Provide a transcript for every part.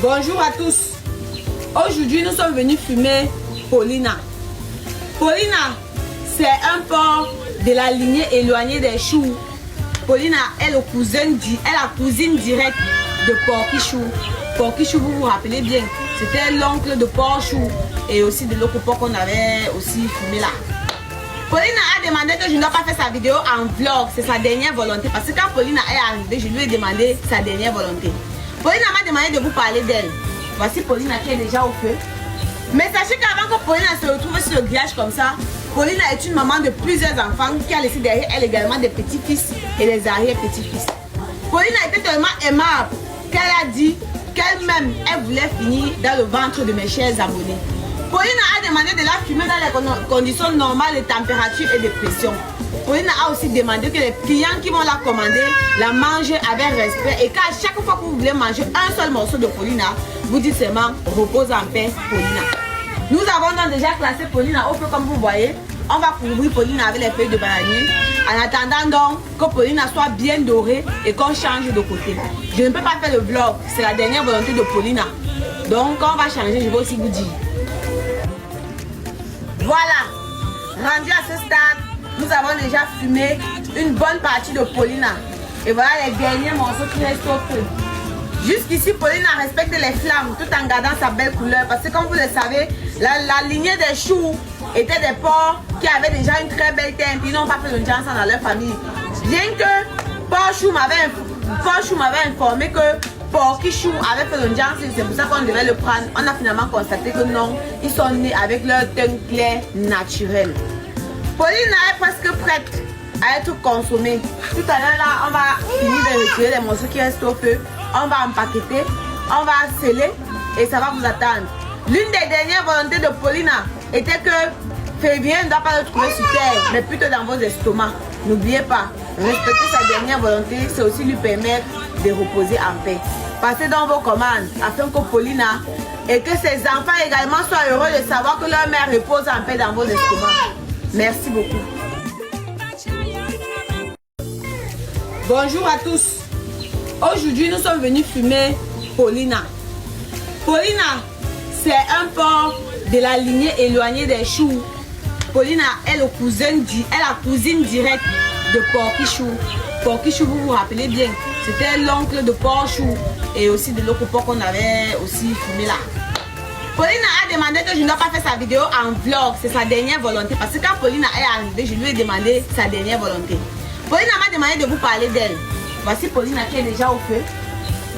Bonjour à tous. Aujourd'hui, nous sommes venus fumer Paulina. Paulina, c'est un porc de la lignée éloignée des choux. Paulina est la cousine directe de Porky-Chou. Porky-Chou, vous vous rappelez bien, c'était l'oncle de Porc-Chou et aussi de l'autre porc qu'on avait aussi fumé là. Paulina a demandé que je ne dois pas faire sa vidéo en vlog, c'est sa dernière volonté. Parce que quand Paulina est arrivée, je lui ai demandé sa dernière volonté. Paulina m'a demandé de vous parler d'elle. Voici Paulina qui est déjà au feu. Mais sachez qu'avant que Paulina se retrouve sur le grillage comme ça, Paulina est une maman de plusieurs enfants qui a laissé derrière elle également des petits-fils et des arrière-petits-fils. Paulina était tellement aimable qu'elle a dit qu'elle-même, elle voulait finir dans le ventre de mes chers abonnés. Paulina a demandé de la fumer dans les conditions normales de température et de pression. Paulina a aussi demandé que les clients qui vont la commander la mangent avec respect et qu'à chaque fois que vous voulez manger un seul morceau de Paulina, vous dites seulement repose en paix Paulina. Nous avons donc déjà classé Paulina au feu comme vous voyez. On va couvrir Paulina avec les feuilles de bananier en attendant donc que Paulina soit bien dorée et qu'on change de côté. Je ne peux pas faire le vlog, c'est la dernière volonté de Paulina. Donc quand on va changer, je vais aussi vous dire. Voilà, rendu à ce stade, nous avons déjà fumé une bonne partie de Paulina. Et voilà les derniers morceaux qui restent au feu. Jusqu'ici, Paulina respecte les flammes tout en gardant sa belle couleur. Parce que comme vous le savez, la lignée des choux était des porcs qui avaient déjà une très belle teinte. Ils n'ont pas fait le Johnson dans leur famille. Bien que Porc-Chou m'avait informé que Porky-Chou avait fait le Johnson, c'est pour ça qu'on devait le prendre. On a finalement constaté que non, ils sont nés avec leur teint clair naturel. Paulina est presque prête à être consommée. Tout à l'heure là, on va finir de retirer les morceaux qui restent au feu. On va empaqueter, on va sceller et ça va vous attendre. L'une des dernières volontés de Paulina était que février ne doit pas le trouver sur terre, mais plutôt dans vos estomacs. N'oubliez pas, respecter sa dernière volonté, c'est aussi lui permettre de reposer en paix. Passez dans vos commandes afin que Paulina et que ses enfants également soient heureux de savoir que leur mère repose en paix dans vos estomacs. Merci beaucoup. Bonjour à tous. Aujourd'hui, nous sommes venus fumer Paulina. Paulina, c'est un porc de la lignée éloignée des choux. Paulina est la cousine directe de Porky-Chou. Porky-Chou, vous vous rappelez bien, c'était l'oncle de Porc-Chou et aussi de l'autre porc qu'on avait aussi fumé là. Paulina a demandé que je ne dois pas faire sa vidéo en vlog, c'est sa dernière volonté. Parce que quand Paulina est arrivée, je lui ai demandé sa dernière volonté. Paulina m'a demandé de vous parler d'elle. Voici Paulina qui est déjà au feu.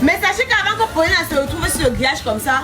Mais sachez qu'avant que Paulina se retrouve sur le grillage comme ça,